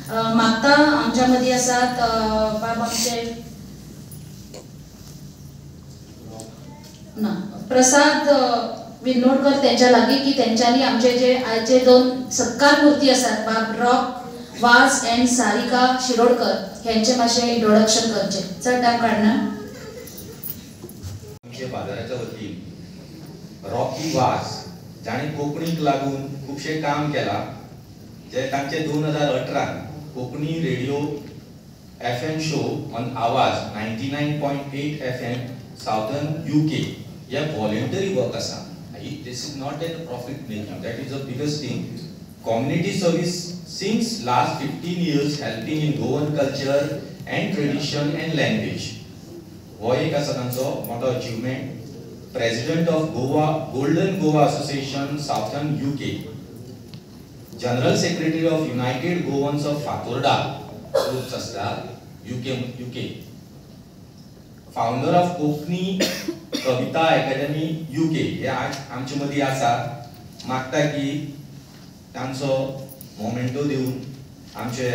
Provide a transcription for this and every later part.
मागता आमच्या मध्ये आसात बाब आमचे ना प्रसाद विनोडकर त्यांच्या लागी की त्यांच्यानी आमचे जे आयचे दोन सत्कार मूर्ती आसात बाब रॉक वाज एंड सारिका शिरोडकर यांचे मातशें इंट्रोडक्शन करचे चड टायम काडना. आमच्या बाजाराच्या वतीन रॉकी वाज जाणे कोंकणीक लागून खूबशे काम केला जे तांचे 2018 Konkani radio FM show on आवाज 99.8 FM साउथर्न UK या वॉलंटरी वर्क आसा. This is not a profit making, that is the biggest thing. Community service since last 15 years helping in Goan culture and tradition and language. हो एक आसा तांचो मोठो achievement. President of Goa Golden Goa Association Southern UK. General Secretary of United Goans of Fatorda groups आसता UK. Founder of Kokni Kavita academy UK हे आज आमचे मदी आसा. मागता की तांचो मोमेंटो दिवन आमचे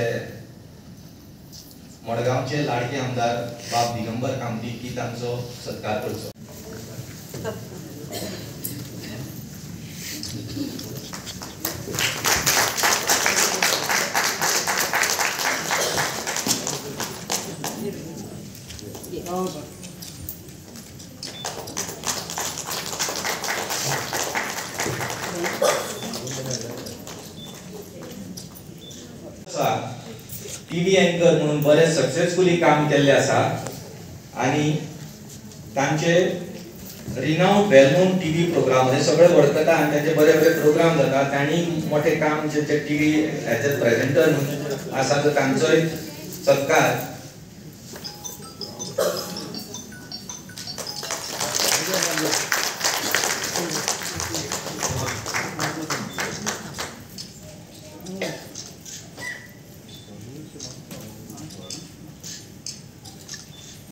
मडगांवचे लाडके आमदार बाब दिगंबर कामती की तांचो सत्कार करचो. टीव्ही अँकर म्हणून बरेच सक्सेसफुली काम केल्ले आसा आणि तांचे रिनाउंड वेल नोन टीव्ही प्रोग्राम हे सगळे वळखता आणि तांचे बरे बरे प्रोग्राम जातात. तांणी मोठे काम जे टीव्ही एज अ प्रेझेंटर म्हणून आसा तर तांचोय सत्कार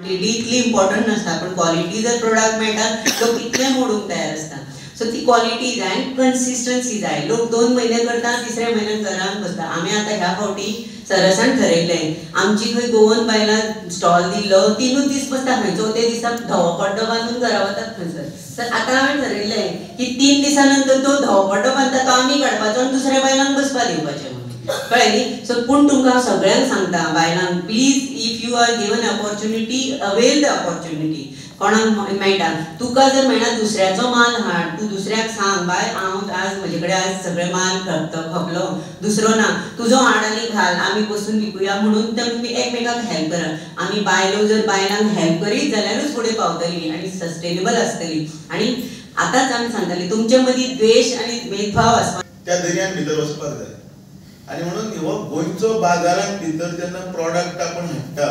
इतली इम्पॉर्टंट नसता पण क्वालिटी जर प्रोडक्ट मेळटा तो कितले मोडूंक तयार असता. सो ती क्वालिटी जाय कन्सिस्टन्सी जाय. लोक 2 महिने करता तिसऱ्या म्हयन्याक घरान बसता. आमी आतां ह्या फावटी सरसान ठरयलें आमची खंय गोवन बायलां स्टॉल दिल्लो 3 दीस बसता खंयचो ते दिसा धवो पड्डो बांदून घरा वतात खंयसर. तर आतां हांवें ठरयलें की 3 दिसां नंतर तो धवो पड्डो बांदता तो आमी काडपाचो आनी दुसऱ्या बायलांक बसपा दिवपाचें म्हणून कळ्ळें न्ही. सो पूण तुमकां सगळ्यांक सांगता बायलांक please if you are given opportunity avail the opportunity. कोणाक मेळटा तुका जर मेळना दुसऱ्याचो माल हाड. तू दुसऱ्याक सांग बाय हांव आज म्हजे कडेन आज सगळे माल खपलो दुसरो ना तुजो हाड आनी घाल आमी बसून विकुया म्हणून तुमी एकमेकाक हेल्प करा. आमी बायलो जर बायलांक हेल्प करीत जाल्यारूच फुडें पावतली आनी सस्टेनेबल आसतली. आनी आतांच आमी सांगताली तुमचे मदीं द्वेश आनी भेदभाव आसपा त्या दर्यान भितर वचपाक जाय. आणि म्हणून हो गोंयचो बाजारांत भितर जेन्ना प्रॉडक्ट आपण हाडटा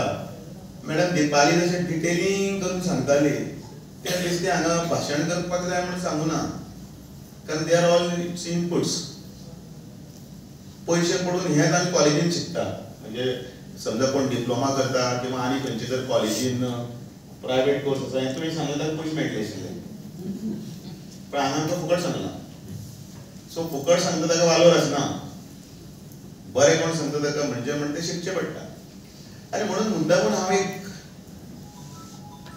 मॅडम दिपाली जशें डिटेलिंग करून सांगताली ते बेश्टे हांगा भाशण करपाक जाय म्हणून सांगू ना. कारण दे आर ऑल इनपुट्स. पयशे पडून हेच आमी कॉलेजीन शिकता. म्हणजे समजा कोण डिप्लोमा करता किंवा आनी खंयचे जर कॉलेजीन प्रायवेट कोर्स आसा हे तुमी सांगले ताका पयशे मेळटले आशिल्ले पण हांगा तो फुकट सांगला. सो फुकट सांगता ताका वालोर आसना. बरें कोण सांगता ताका म्हणजे ते शिकचे पडटा. आणि म्हणून मुद्दामून हांव एक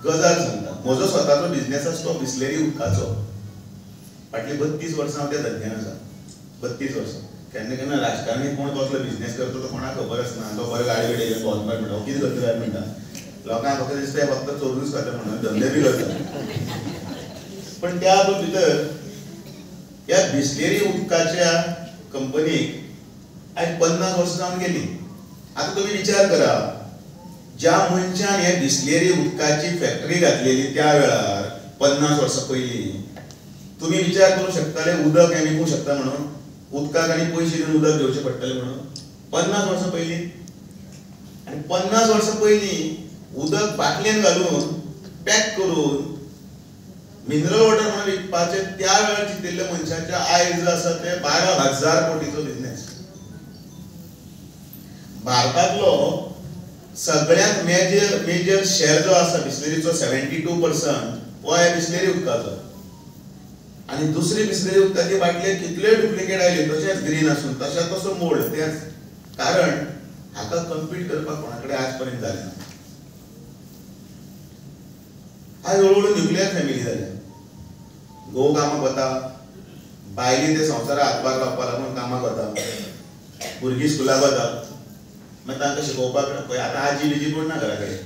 गजाल सांगता. म्हजो स्वताचो बिझनेस आसा तो बिस्लेरी उदकाचो. फाटली 32 वर्सां हांव त्या धंद्यान आसा. 32 वर्सां. केन्ना केन्ना राजकारणी कोण कसलो बिझनेस करता तो कोणाक खबर आसना. तो बरो गाडी बिडी घेवन भोंवता म्हणटा कितें करता काय म्हणटा. लोकांक फक्त दिसता फक्त चोरूच खाता म्हणून धंदे बी करता. पण त्या भितर ह्या बिस्लेरी उदकाच्या कंपनीक आज 50 वर्सां जावन गेली. आता तुम्ही विचार करा ज्या मनशान हे बिस्लेरी उदकाची फॅक्टरी घातलेली त्या वेळार 50 वर्सां पयलीं तुम्ही विचार करू शकताले उदक हे विकू शकता म्हणून. उदकाक आनी पयशे दिवन उदक घेवचें पडटलें म्हणून 50 वर्सां पयलीं. आनी 50 वर्सां पयलीं उदक बाटलेन घालून पॅक करून मिनरल वॉटर म्हणून विकपाचे त्या वेळार चिंतिल्ल्या मनशाचे आयज आसा ते 12,000 कोटीचो बिझनेस. भारतातलो सगळ्यात मेजर शेअर जो आसा बिस्लेरीचो 72% हो आहे बिस्लेरी उदकाचो. आणि दुसरी बिस्लेरी उदकाची बाटले कितले डुप्लिकेट आयले तशेंच ग्रीन आसून तसो मोल्ड. तेच कारण ताका कम्पीट करपाक कोणा कडेन आज पर्यंत जालें ना. आज हळूहळू न्युक्लियर फॅमिली जाल्या. घोव कामाक वता, बायली ते संवसाराक हातभार लावपाक लागून कामाक वता, भुरगीं स्कुलाक वता, मागीर तांकां शिकोवपाक पळय आतां आजी बिजी कोण ना घरा कडेन,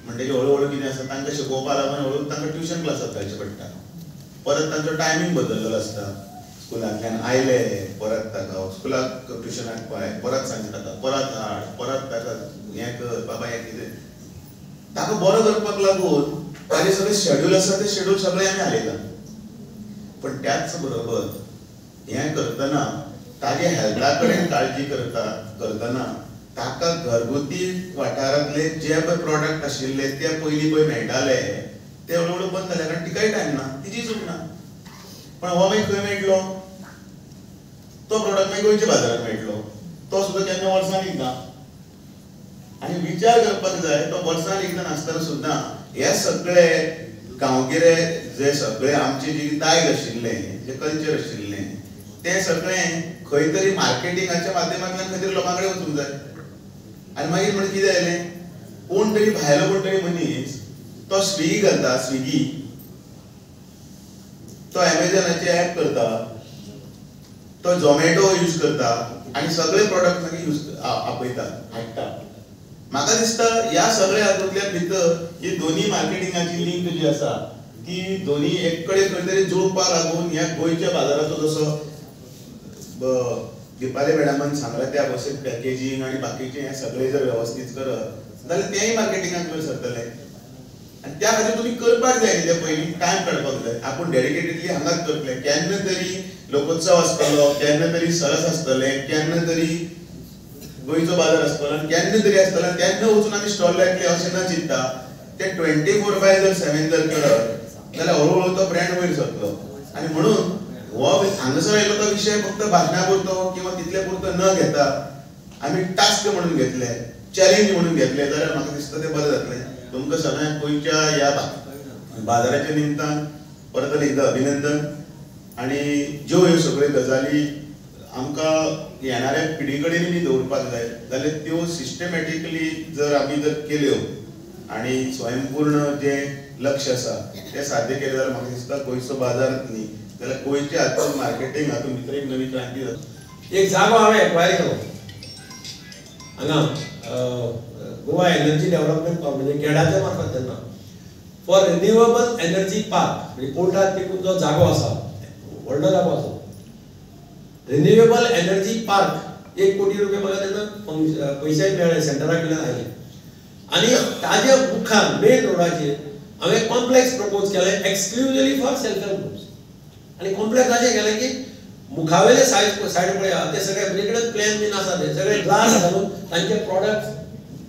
म्हणटकीर हळूहळू कितें आसा तांकां शिकोवपाक लागून हळूहळू तांकां ट्युशन क्लासाक घालचें पडटा. परत तांचो टायमींग बदललेलो आसता. स्कुलांतल्यान आयले परत ताका स्कुलाक ट्युशनाक पळय, परत सांजे ताका परत हाड, परत ताका हें कर बाबा हें कितें. ताका बरो करपाक लागून ताजें सगळें शेड्यूल आसा तें शेड्यूल सगळें आमी हालयता. पण त्याच बरोबर हें करतना ताजे हेल्था कडेन काळजी करतना ताका घरगुती वाठारांतले जे पळय प्रॉडक्ट आशिल्ले ते पयलीं पळय मेळटाले ते हळूहळू बंद जाले, कारण तिकाय टायम ना, तिची चूक ना. पण हो मागीर खंय मेळटलो? तो प्रॉडक्ट मागीर गोंयच्या बाजारांत मेळटलो. तो सुद्दां केन्ना वर्सान एकदां. आनी विचार करपाक जाय, तो वर्सान एकदां नासतना सुद्दां हे सगळे गांवगिरे जे सगळे आमचे जे दायज आशिल्ले, जे कल्चर आशिल्ले, ते सगळें खंय तरी मार्केटिंगाच्या माध्यमांतल्यान खंय तरी लोकां कडेन वचूंक जाय. आनी मागीर म्हणून कितें जालें, कोण तरी भायलो कोण तरी मनीस तो स्विगी घालता, स्विगी तो एमेझॉनाचे ऍप करता, तो झोमॅटो यूज करता आनी सगळे प्रॉडक्ट मागीर यूज आपयता, हाडटा. म्हाका दिसता ह्या सगळ्या हातूंतल्या भितर ही दोन्ही मार्केटिंगाची लिंक जी आसा ती दोन्ही एक कडेन खंय तरी जुळपाक लागून ह्या गोंयच्या बाजाराचो जसो दिपाली मॅडमान सांगला त्या भशेन पॅकेजींग आनी बाकीचे हे सगळे जर वेवस्थीत करत जाल्यार तेय मार्केटिंगाक वयर सरतले. आनी त्या खातीर तुमी करपाक जाय ते पयलीं टायम काडपाक जाय. आपूण डेडिकेटेडली हांगाच करतले, केन्ना तरी लोकोत्सव आसतलो, केन्ना तरी सरस आसतले, केन्ना तरी गोंयचो बाजार आसतलो, आनी केन्ना तरी आसतलो, तेन्ना वचून आमी स्टॉल लायतले अशें न चिंतता. ते 24/7 जर करत जाल्यार हळूहळू तो ब्रँड वयर सरतलो. आनी म्हणून हो हांगासर आयलो तो विशय फक्त भाशणा पुरतो किंवा तितले पुरतो न घेता आमी टास्क म्हणून घेतले, चॅलेंज म्हणून घेतले जाल्यार म्हाका दिसता ते बरें जातलें. तुमकां सगळ्यांक गोंयच्या ह्या बाजाराच्या निमतान परत एकदां अभिनंदन. आनी ज्यो ह्यो सगळ्यो गजाली आमकां येणाऱ्या पिढी कडेन बी दवरपाक जाय जाल्यार त्यो सिस्टमॅटिकली जर आमी जर केल्यो आनी स्वयंपूर्ण जे लक्ष आसा ते साध्य केले जाल्यार म्हाका दिसता गोंयचो बाजार न्ही जाल्यार गोंयच्या हातूंत मार्केटिंग हातूंत भितर एक नवी क्रांती जाता. एक जागो हांवें एक्वायर केलो हांगा गोवा एनर्जी डेव्हलपमेंट म्हणजे गेडाच्या मार्फत तेन्ना फॉर रिन्युएबल एनर्जी पार्क म्हणजे कोर्टात तिकून जो जागो आसा व्हडलो जागो आसा रिन्युएबल एनर्जी पार्क 1 कोटी रुपया म्हाका तेन्ना पयशे मेळ्ळे सेंटरा कडल्यान आयले. आनी ताजे मुखार मेन रोडाचेर हांवें कॉम्प्लेक्स प्रपोज केलें exclusively for self help groups. आनी कॉम्प्लेक्स अशें केलें की मुखावेले सायड पळया ते सगळे म्हणजे कडेन प्लॅन बीन आसा ते सगळे ग्लास घालून तांचे प्रॉडक्ट्स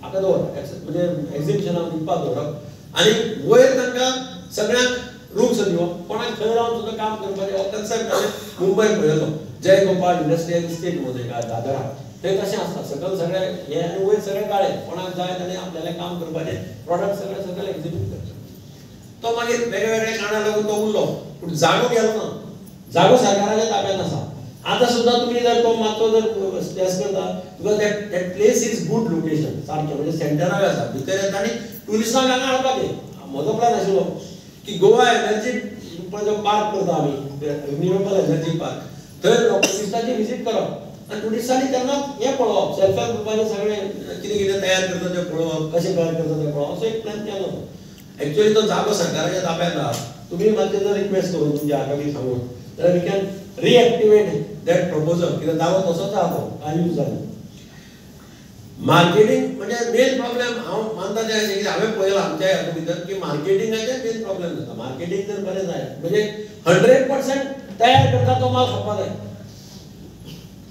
हाका दवरप म्हणजे एक्झिबिशनाक विकपाक दवरप आनी वयर तांकां सगळ्यांक रूम्स दिवप. कोणाक खंय रावन सुद्दां काम करपाचें हो कन्सेप्ट हांवें मुंबय पळयलो जय गोपाल इंडस्ट्रियल इस्टेट मध्ये दादरा ते तशें आसता. सकयल सगळे हे आनी वयर सगळे काळे कोणाक जाय ताणें आपल्यालें काम करपाचें प्रॉडक्ट सगळे सकयल एक्झिबिट करता. तो मागीर वेगवेगळे कारणां लागून तो उरलो पूण जागो गेलो ना. जागो सरकाराच्या ताब्यांत आसा. आतां सुद्दां तुमी जर तो मातसो जर स्ट्रेस करता because that place is good location सारकें म्हणजे सेंटराक आसा भितर येता आनी ट्युरिस्टांक हांगा हाडपाक म्हजो प्लॅन आशिल्लो की गोवा एनर्जी जो पार्क करता आमी रिन्युएबल एनर्जी पार्क थंय ट्युरिस्टांची विजीट करप आनी ट्युरिस्टांनी तेन्ना हें पळोवप सेल्फ हेल्प ग्रुपाचें सगळें कितें कितें तयार करता तें पळोवप कशें तयार करता तें पळोवप असो एक प्लॅन केलो. एक्चुअली तो जागो सरकाराच्या ताब्यांत आसा. तुम्ही मातशें जर रिक्वेस्ट करून तुमच्या आगामी सांगून जाल्यार we can reactivate that proposal कित्याक जागो तसोच आसा तो अनयूज जालो. मार्केटिंग म्हणजे मेन प्रॉब्लेम हांव मानता तें अशें की हांवें पळयलां आमच्या हातूंत भितर की मार्केटिंगाचे मेन प्रॉब्लेम जाता. मार्केटिंग जर बरें जाय म्हणजे 100% तयार करता तो माल खपपाक जाय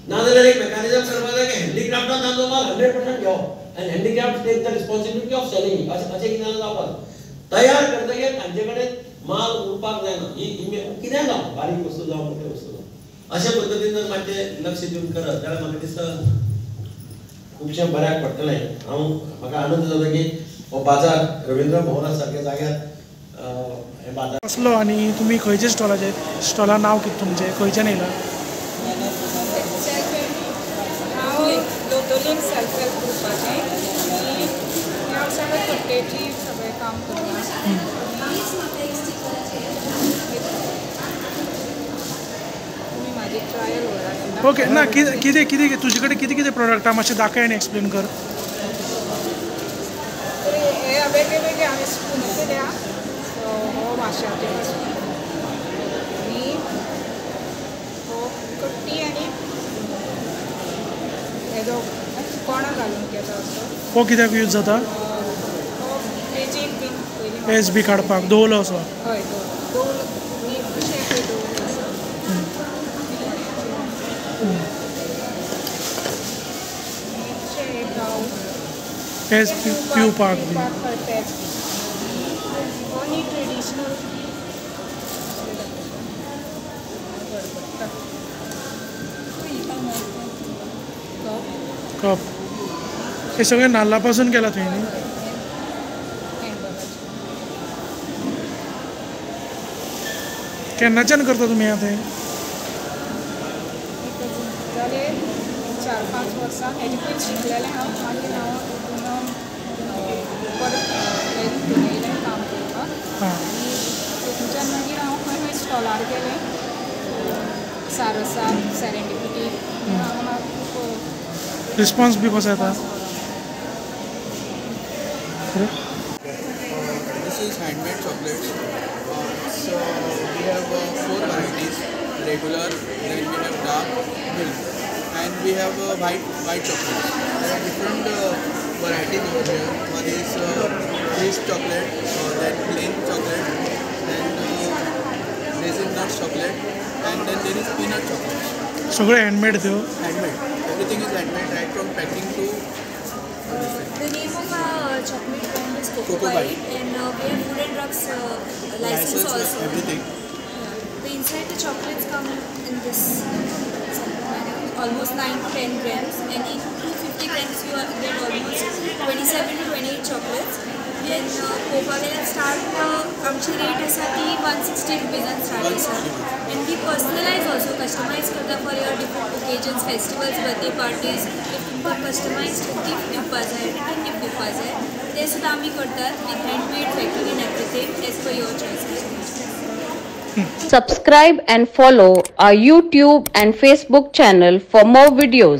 नाजाल्यार एक मेकॅनिझम करपाक जाय की हँडीक्राफ्टान तांचो माल 100% घेवप आनी handicraft take the responsibility of selling अशें कितें जावपाक तयार करतकीर तांचे कडेन माल उरपाक जायना. ही कितें जावं बारीक वस्तू जावं मोठी वस्तू जावं अशा पद्दतीन जर मातशें लक्ष दिवन करत जाल्यार म्हाका दिसता खूबशें बऱ्याक पडटलें. म्हाका आनंद जालो की हो बाजार रवींद्र भवना सारक्या जाग्यार हे बाजार कसलो आनी तुमी खंयच्या स्टॉलाचेर स्टॉलार नांव कितें तुमचें खंयच्यान येयलां? हांव लोटोलीम सेल्फ हेल्प ग्रुपान क्वालिटी सगळें काम करता तुमी म्हाजी ट्रायल व्हरात ओके ना कितें तुजे कडेन कितें प्रोडक्टा मातशें दाखय आनी एक्सप्लेन कर. हे वेगळे वेगळे हांवें स्पून केल्या हो माश्याचे स्पून आनी हो कट्टी आनी हेजो कोणा घालून केला असो हो कित्याक यूज जाता? हो पेजीक बीन पयलीं एस बी काडपाक दवलो असो. हय दोल कशें खंय दोल असो अशें एक गांव एस पिवपाक बी. हो न्ही ट्रेडिशनल कप हे सगळें नाल्ला पासून केला तुवें न्ही? केन्नाच्यान करता तुमी आतां? जाले 4-5 वर्सां हेजे पयलीं शिकलेलें हांव मागीर हांव परत येयलें काम करपाक आनी थंयच्यान मागीर हांव खंय खंय स्टॉलार गेलें सारसा सेरेंडिपिटी हांगा खूब रिस्पॉन्स बी कसो येता? This is handmade chocolates. So we have 4 varieties: regular, then we have dark, milk, and we have white chocolates. There are different varieties over here. One is crisp chocolate, then plain chocolate, then raisin nuts chocolate, and then there is peanut chocolate. सगळे handmade त्यो? Handmade. Everything is handmade, right from packing to. The name of our chocolate brand is Coco Bite, and we have food and drugs license also. Everything. The inside the chocolates come in this almost 9 to 10 grams, and in 250 grams you get almost 27 to 28 chocolates. Then Coca-Cola start आमची rate आसा ती 160 रुपीजान start आसा, and we personalize also, customize करता for your different occasions, festivals, birthday parties. If तुमकां customized gift दिवपा जाय, return gift दिवपा जाय, ते सुद्दां आमी करतात with handmade packing and everything as per your choices. Subscribe and follow our YouTube and Facebook channel for more videos.